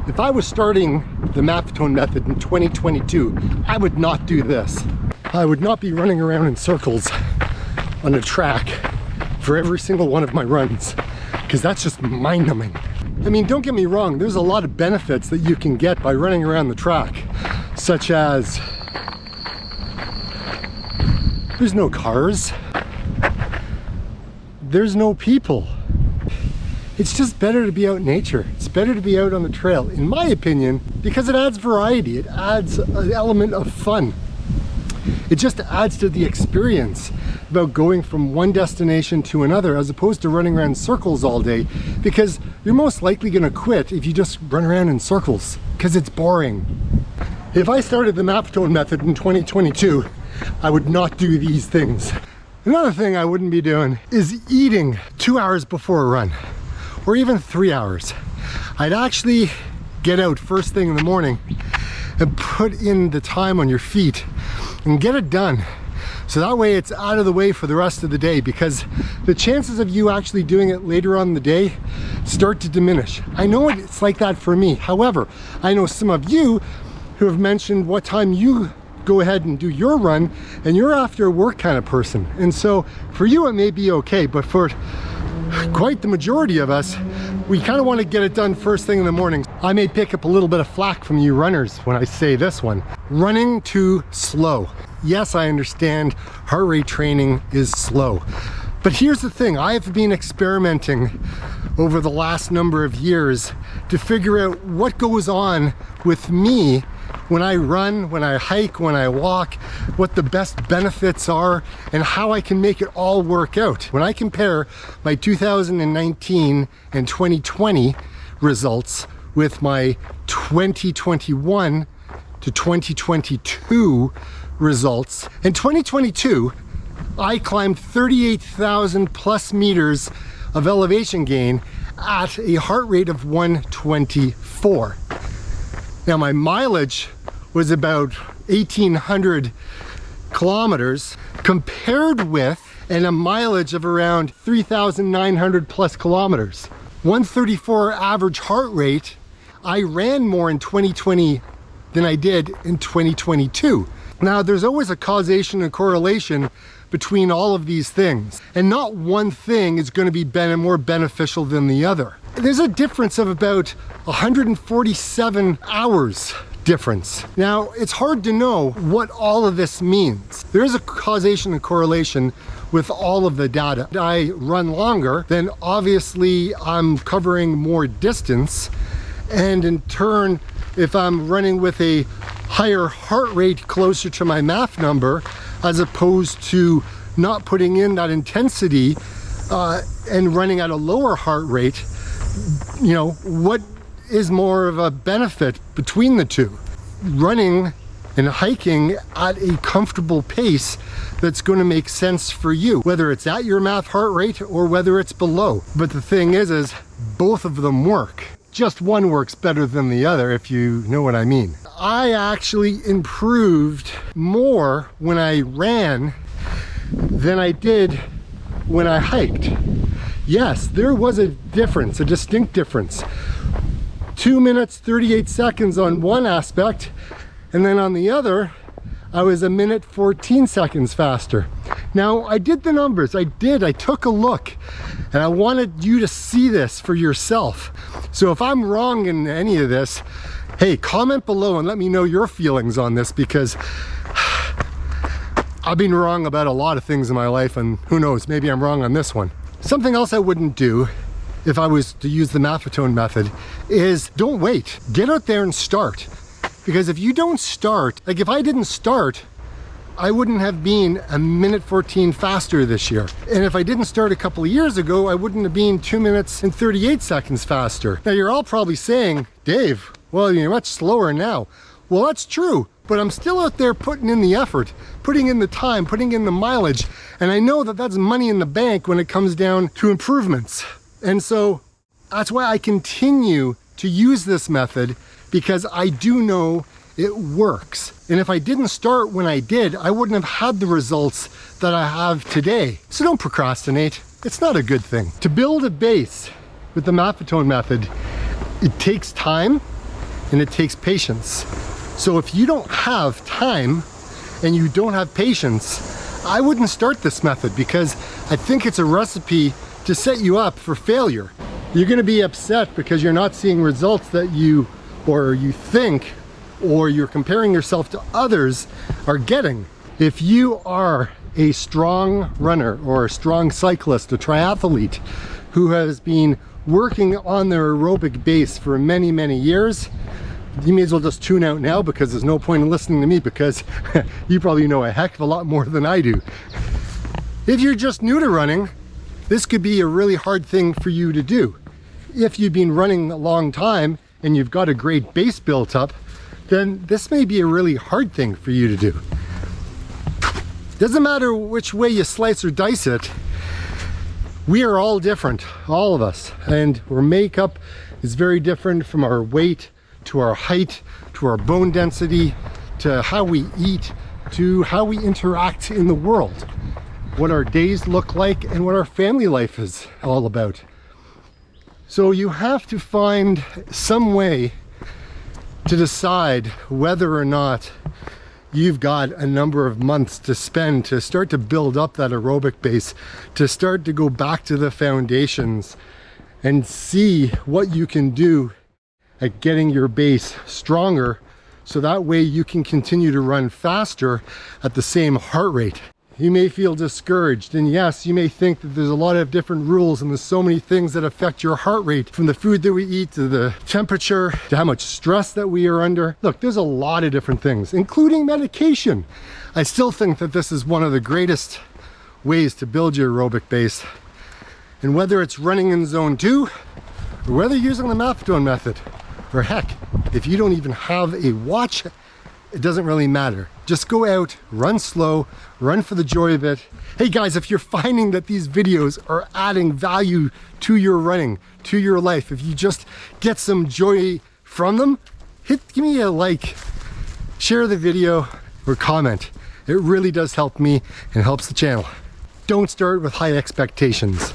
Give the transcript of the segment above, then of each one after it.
If I was starting the Maffetone Method in 2022, I would not do this. I would not be running around in circles on a track for every single one of my runs, because that's just mind-numbing. I mean, don't get me wrong, there's a lot of benefits that you can get by running around the track, such as there's no cars, there's no people. It's just better to be out in nature. It's better to be out on the trail, in my opinion, because it adds variety. It adds an element of fun. It just adds to the experience about going from one destination to another, as opposed to running around in circles all day, because you're most likely going to quit if you just run around in circles, because it's boring. If I started the Maffetone Method in 2022, I would not do these things. Another thing I wouldn't be doing is eating 2 hours before a run, or even 3 hours. I'd actually get out first thing in the morning and put in the time on your feet and get it done. So that way it's out of the way for the rest of the day, because the chances of you actually doing it later on in the day start to diminish. I know it's like that for me. However, I know some of you who have mentioned what time you go ahead and do your run, and you're after work kind of person. And so for you it may be okay, but for quite the majority of us, we kind of want to get it done first thing in the morning. I may pick up a little bit of flack from you runners when I say this one. Running too slow. Yes, I understand heart rate training is slow. But here's the thing, I've been experimenting over the last number of years to figure out what goes on with me when I run, when I hike, when I walk, what the best benefits are, and how I can make it all work out. When I compare my 2019 and 2020 results with my 2021 to 2022 results, in 2022, I climbed 38,000 plus meters of elevation gain at a heart rate of 124. Now my mileage was about 1,800 kilometers compared with a mileage of around 3,900 plus kilometers. 134 average heart rate. I ran more in 2020 than I did in 2022. Now there's always a causation and correlation between all of these things, and not one thing is going to be more beneficial than the other. There's a difference of about 147 hours difference. Now, it's hard to know what all of this means. There is a causation and correlation with all of the data. I run longer, then obviously I'm covering more distance, and in turn, if I'm running with a higher heart rate closer to my MAF number, as opposed to not putting in that intensity and running at a lower heart rate, you know, what is more of a benefit between the two? Running and hiking at a comfortable pace that's going to make sense for you, whether it's at your MAF heart rate or whether it's below. But the thing is both of them work. Just one works better than the other, if you know what I mean. I actually improved more when I ran than I did when I hiked. Yes, there was a difference, a distinct difference. 2 minutes, 38 seconds on one aspect, and then on the other, I was 1 minute, 14 seconds faster. Now, I did the numbers, I took a look, and I wanted you to see this for yourself. So if I'm wrong in any of this, hey, comment below and let me know your feelings on this, because I've been wrong about a lot of things in my life, and who knows, maybe I'm wrong on this one. Something else I wouldn't do if I was to use the Maffetone Method is don't wait. Get out there and start. Because if you don't start, like if I didn't start, I wouldn't have been 1 minute 14 faster this year. And if I didn't start a couple of years ago, I wouldn't have been 2 minutes and 38 seconds faster. Now you're all probably saying, Dave, well, you're much slower now. Well, that's true, but I'm still out there putting in the effort, putting in the time, putting in the mileage. And I know that that's money in the bank when it comes down to improvements. And so that's why I continue to use this method, because I do know it works. And if I didn't start when I did, I wouldn't have had the results that I have today. So don't procrastinate. It's not a good thing. To build a base with the Maffetone Method, it takes time, and it takes patience. So if you don't have time and you don't have patience, I wouldn't start this method, because I think it's a recipe to set you up for failure. You're going to be upset because you're not seeing results that you think, or you're comparing yourself to others are getting. If you are a strong runner or a strong cyclist, a triathlete who has been working on their aerobic base for many, many years, you may as well just tune out now, because there's no point in listening to me, because you probably know a heck of a lot more than I do. If you're just new to running, this could be a really hard thing for you to do. If you've been running a long time and you've got a great base built up, then this may be a really hard thing for you to do. Doesn't matter which way you slice or dice it, we are all different, all of us, and our makeup is very different, from our weight to our height to our bone density to how we eat to how we interact in the world, what our days look like, and what our family life is all about. So you have to find some way to decide whether or not you've got a number of months to spend to start to build up that aerobic base, to start to go back to the foundations and see what you can do at getting your base stronger, so that way you can continue to run faster at the same heart rate. You may feel discouraged, and yes, you may think that there's a lot of different rules and there's so many things that affect your heart rate, from the food that we eat to the temperature to how much stress that we are under. Look, there's a lot of different things, including medication. I still think that this is one of the greatest ways to build your aerobic base. And whether it's running in zone 2 or whether you're using the Maffetone method, or heck, if you don't even have a watch, it doesn't really matter. Just go out, run slow, run for the joy of it. Hey guys, if you're finding that these videos are adding value to your running, to your life, if you just get some joy from them, give me a like, share the video, or comment. It really does help me and helps the channel. Don't start with high expectations.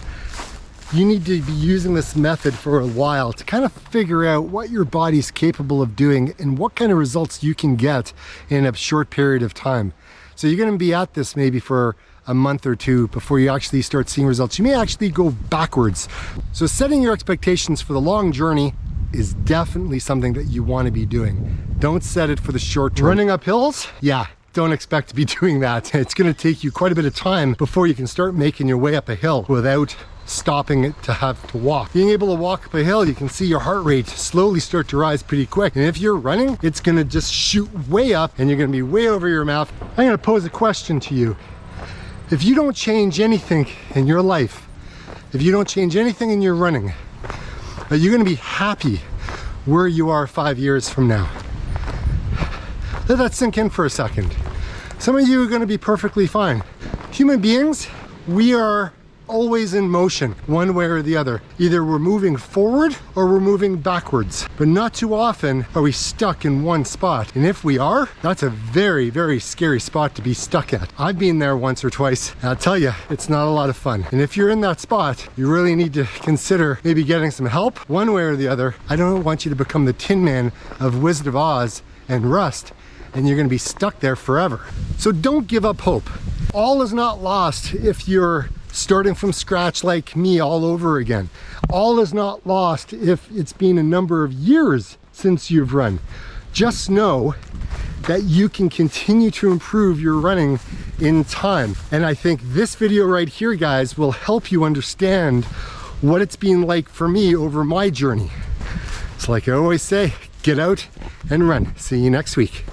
You need to be using this method for a while to kind of figure out what your body's capable of doing and what kind of results you can get in a short period of time. So you're going to be at this maybe for a month or two before you actually start seeing results. You may actually go backwards. So setting your expectations for the long journey is definitely something that you want to be doing. Don't set it for the short term. Running up hills? Yeah. Don't expect to be doing that. It's going to take you quite a bit of time before you can start making your way up a hill without stopping it to have to walk. Being able to walk up a hill, you can see your heart rate slowly start to rise pretty quick. And if you're running, it's going to just shoot way up and you're going to be way over your mouth. I'm going to pose a question to you. If you don't change anything in your life, if you don't change anything in your running, are you going to be happy where you are 5 years from now? Let that sink in for a second. Some of you are going to be perfectly fine. Human beings, we are always in motion, one way or the other. Either we're moving forward or we're moving backwards, but not too often are we stuck in one spot. And if we are, that's a very, very scary spot to be stuck at. I've been there once or twice, and I'll tell you, it's not a lot of fun. And if you're in that spot, you really need to consider maybe getting some help, one way or the other. I don't want you to become the Tin Man of Wizard of Oz and Rust, and you're going to be stuck there forever. So don't give up hope. All is not lost if you're starting from scratch like me all over again. All is not lost if it's been a number of years since you've run. Just know that you can continue to improve your running in time. And I think this video right here, guys, will help you understand what it's been like for me over my journey. It's like I always say, get out and run. See you next week.